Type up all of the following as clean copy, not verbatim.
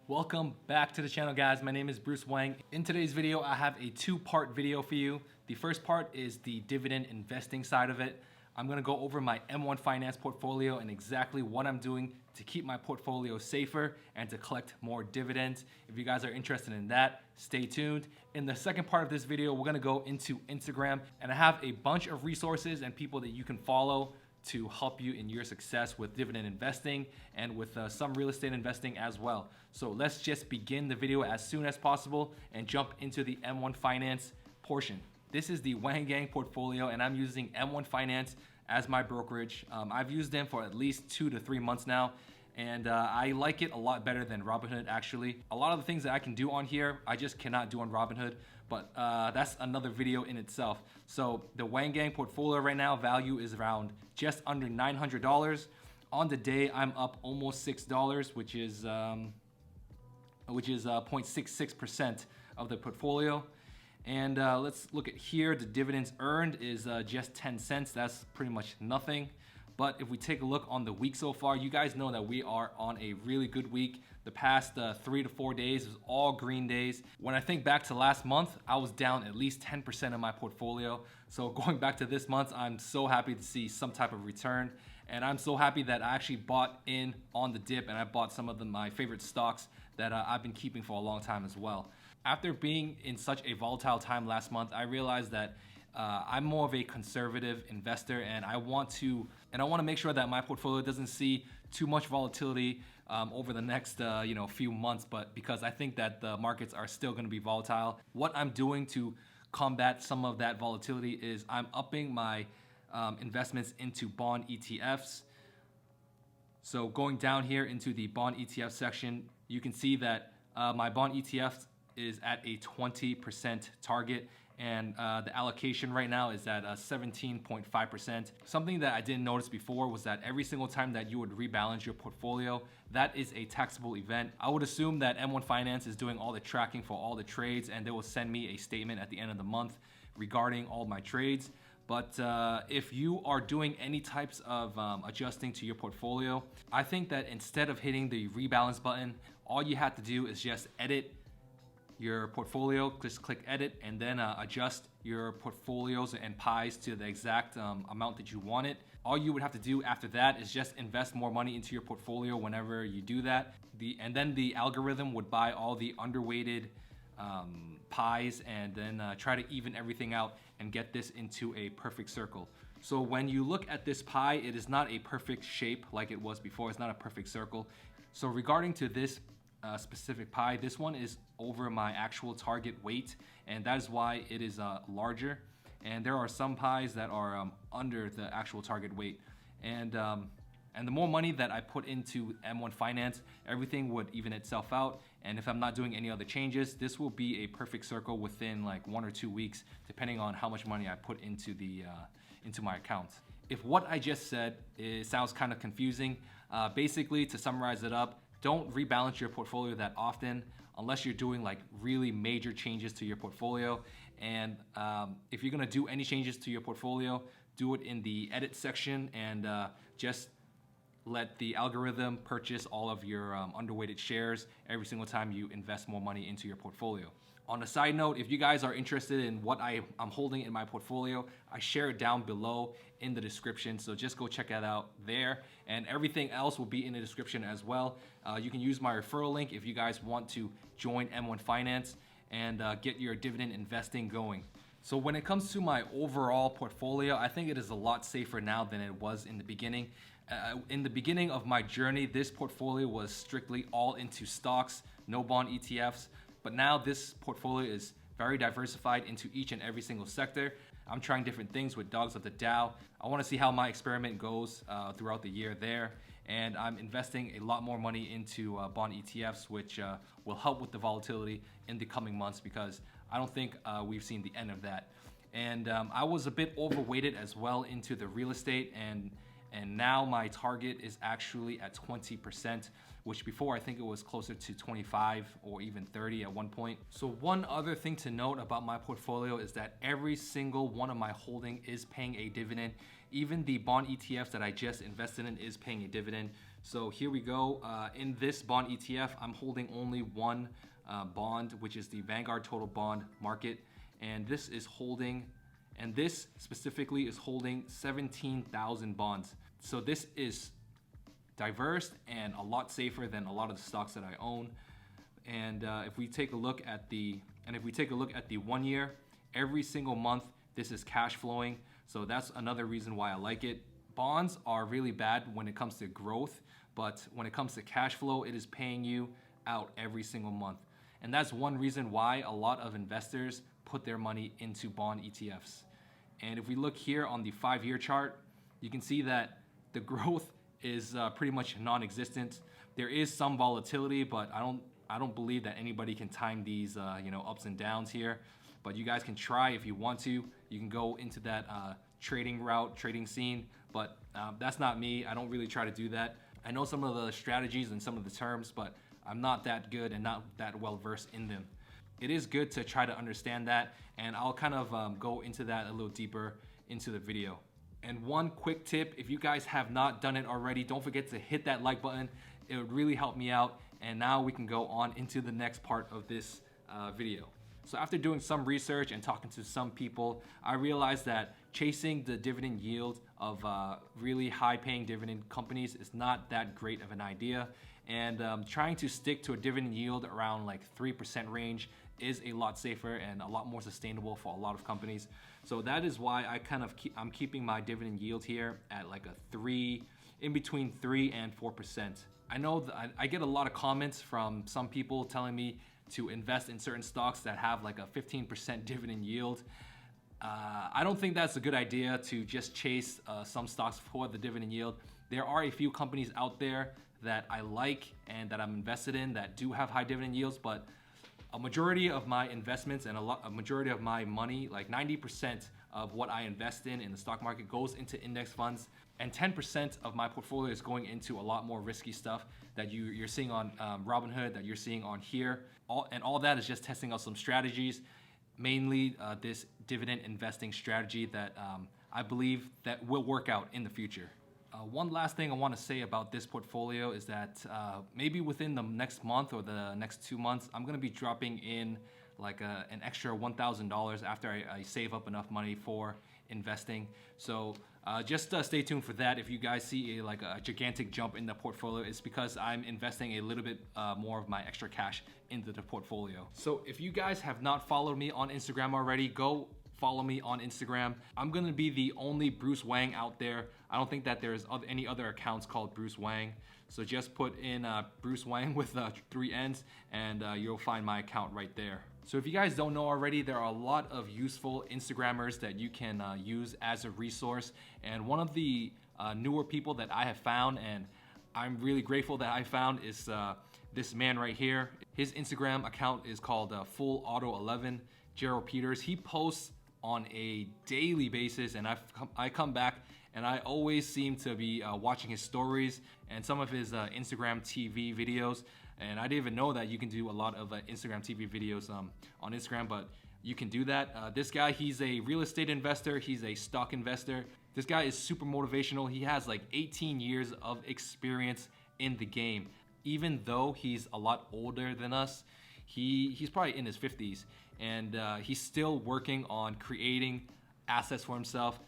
Welcome back to the channel, guys. My name is Bruce Wang. In today's video, I have a two-part video for you. The first part is the dividend investing side of it. I'm gonna go over my M1 Finance portfolio and exactly what I'm doing to keep my portfolio safer and to collect more dividends. If you guys are interested in that, stay tuned. In the second part of this video, we're gonna go into Instagram, and I have a bunch of resources and people that you can follow to help you in your success with dividend investing and with some real estate investing as well. So let's just begin the video as soon as possible and jump into the M1 Finance portion. This is the Wang Gang portfolio, and I'm using M1 Finance as my brokerage. I've used them for at least 2 to 3 months now, and I like it a lot better than Robinhood actually. A lot of the things that I can do on here, I just cannot do on Robinhood, but that's another video in itself. So the Wang Gang portfolio right now, value is around just under $900. On the day, I'm up almost $6, which is 0.66% of the portfolio. And let's look at here. The dividends earned is just 10 cents. That's pretty much nothing. But if we take a look on the week so far, you guys know that we are on a really good week. The past 3 to 4 days was all green days. When I think back to last month, I was down at least 10% of my portfolio. So going back to this month, I'm so happy to see some type of return. And I'm so happy that I actually bought in on the dip, and I bought some of my favorite stocks that I've been keeping for a long time as well. After being in such a volatile time last month, I realized that I'm more of a conservative investor, and I want to make sure that my portfolio doesn't see too much volatility over the next few months. But because I think that the markets are still going to be volatile, what I'm doing to combat some of that volatility is I'm upping my investments into bond ETFs. So going down here into the bond ETF section, you can see that my bond ETF is at a 20% target, and the allocation right now is at 17.5%. Something that I didn't notice before was that every single time that you would rebalance your portfolio, that is a taxable event. I would assume that M1 Finance is doing all the tracking for all the trades, and they will send me a statement at the end of the month regarding all my trades. But if you are doing any types of adjusting to your portfolio, I think that instead of hitting the rebalance button, all you have to do is just edit your portfolio. Just click edit and then adjust your portfolios and pies to the exact amount that you want it. All you would have to do after that is just invest more money into your portfolio whenever you do that. And then the algorithm would buy all the underweighted pies and then try to even everything out and get this into a perfect circle. So when you look at this pie, it is not a perfect shape like it was before. It's not a perfect circle. So regarding to this specific pie, this one is over my actual target weight, and that is why it is larger. And there are some pies that are under the actual target weight. And the more money that I put into M1 Finance, everything would even itself out. And if I'm not doing any other changes, this will be a perfect circle within like 1 or 2 weeks, depending on how much money I put into my account. If what I just said sounds kind of confusing, basically to summarize it up, don't rebalance your portfolio that often unless you're doing like really major changes to your portfolio. And if you're gonna do any changes to your portfolio, do it in the edit section and just let the algorithm purchase all of your underweighted shares every single time you invest more money into your portfolio. On a side note, if you guys are interested in what I'm holding in my portfolio, I share it down below in the description, so just go check that out there. And everything else will be in the description as well. You can use my referral link if you guys want to join M1 Finance and get your dividend investing going. So when it comes to my overall portfolio, I think it is a lot safer now than it was in the beginning. In the beginning of my journey, this portfolio was strictly all into stocks, no bond ETFs. But now this portfolio is very diversified into each and every single sector. I'm trying different things with dogs of the Dow. I want to see how my experiment goes throughout the year there. And I'm investing a lot more money into bond ETFs, which will help with the volatility in the coming months, because I don't think we've seen the end of that. And I was a bit overweighted as well into the real estate, and now my target is actually at 20%, which before I think it was closer to 25 or even 30 at one point. So one other thing to note about my portfolio is that every single one of my holding is paying a dividend. Even the bond ETFs that I just invested in is paying a dividend. So here we go. In this bond ETF, I'm holding only one bond, which is the Vanguard Total Bond Market. And this specifically is holding 17,000 bonds. So this is diverse and a lot safer than a lot of the stocks that I own. And if we take a look at the 1 year, every single month this is cash flowing. So that's another reason why I like it. Bonds are really bad when it comes to growth, but when it comes to cash flow, it is paying you out every single month. And that's one reason why a lot of investors put their money into bond ETFs. And if we look here on the 5-year chart, you can see that the growth is pretty much non-existent. There is some volatility, but I don't believe that anybody can time these ups and downs here. But you guys can try if you want to. You can go into that trading scene, but that's not me. I don't really try to do that. I know some of the strategies and some of the terms, but I'm not that good and not that well versed in them. It is good to try to understand that, and I'll kind of go into that a little deeper into the video. And one quick tip, if you guys have not done it already, don't forget to hit that like button. It would really help me out. And now we can go on into the next part of this video. So after doing some research and talking to some people, I realized that chasing the dividend yield of really high paying dividend companies is not that great of an idea. And trying to stick to a dividend yield around like 3% range is a lot safer and a lot more sustainable for a lot of companies. So that is why I'm keeping my dividend yield here at like in between 3 and 4%. I know that I get a lot of comments from some people telling me to invest in certain stocks that have like a 15% dividend yield. I don't think that's a good idea to just chase some stocks for the dividend yield. There are a few companies out there that I like and that I'm invested in that do have high dividend yields, but a majority of my investments and a majority of my money, like 90% of what I invest in the stock market goes into index funds, and 10% of my portfolio is going into a lot more risky stuff that you're seeing on Robinhood, that you're seeing on here. All that is just testing out some strategies, mainly this dividend investing strategy that I believe that will work out in the future. One last thing I want to say about this portfolio is that maybe within the next month or the next 2 months, I'm going to be dropping in like an extra $1,000 after I save up enough money for investing. So just stay tuned for that. If you guys see a gigantic jump in the portfolio, it's because I'm investing a little bit more of my extra cash into the portfolio. So if you guys have not followed me on Instagram already, go follow me on Instagram. I'm gonna be the only Bruce Wang out there. I don't think that there's any other accounts called Bruce Wang. So just put in Bruce Wang with 3 N's and you'll find my account right there. So if you guys don't know already, there are a lot of useful Instagrammers that you can use as a resource. And one of the newer people that I have found, and I'm really grateful that I found, is this man right here. His Instagram account is called Full Auto 11, Gerald Peters. He posts on a daily basis, and I come back and I always seem to be watching his stories and some of his Instagram TV videos. And I didn't even know that you can do a lot of Instagram TV videos on Instagram, but you can do that. This guy, he's a real estate investor. He's a stock investor. This guy is super motivational. He has like 18 years of experience in the game. Even though he's a lot older than us, he's probably in his 50s, and he's still working on creating assets for himself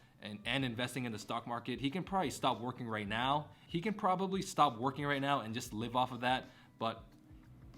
and investing in the stock market. He can probably stop working right now. He can probably stop working right now and just live off of that. But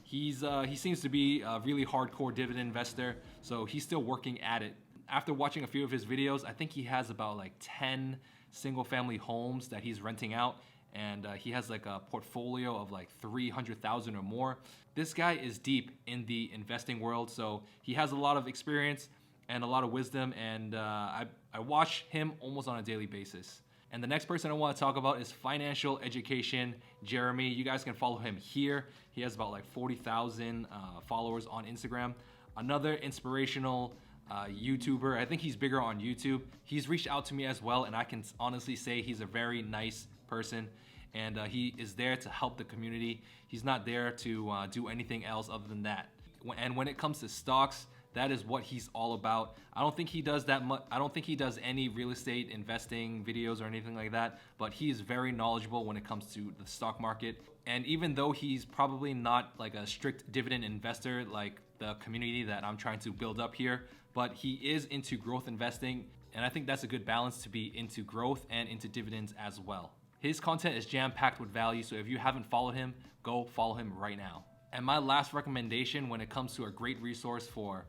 he seems to be a really hardcore dividend investor, so he's still working at it. After watching a few of his videos, I think he has about like 10 single-family homes that he's renting out, and he has like a portfolio of like 300,000 or more. This guy is deep in the investing world, so he has a lot of experience and a lot of wisdom, and I watch him almost on a daily basis. And the next person I want to talk about is Financial Education Jeremy. You guys can follow him here. He has about like 40,000 followers on Instagram. Another inspirational YouTuber. I think he's bigger on YouTube. He's reached out to me as well, and I can honestly say he's a very nice person, and he is there to help the community. He's not there to do anything else other than that. And when it comes to stocks, That is what he's all about. I don't think he does that much. I don't think he does any real estate investing videos or anything like that, but he is very knowledgeable when it comes to the stock market. And even though he's probably not like a strict dividend investor like the community that I'm trying to build up here, but he is into growth investing. And I think that's a good balance to be into growth and into dividends as well. His content is jam-packed with value, so if you haven't followed him, go follow him right now. And my last recommendation when it comes to a great resource for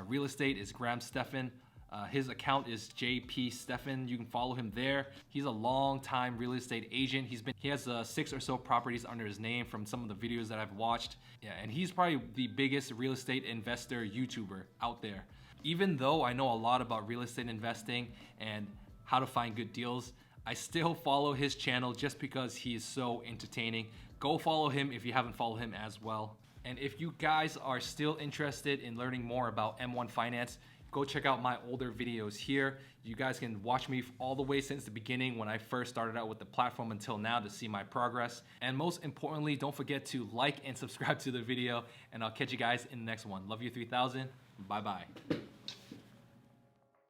real estate is Graham Stephan. His account is JP Stephan. You can follow him there. He's a long-time real estate agent. He has 6 or so properties under his name from some of the videos that I've watched. Yeah, and he's probably the biggest real estate investor YouTuber out there. Even though I know a lot about real estate investing and how to find good deals, I still follow his channel just because he is so entertaining. Go follow him if you haven't followed him as well. And if you guys are still interested in learning more about M1 Finance, go check out my older videos here. You guys can watch me all the way since the beginning when I first started out with the platform until now to see my progress. And most importantly, don't forget to like and subscribe to the video, and I'll catch you guys in the next one. Love you 3000. Bye-bye.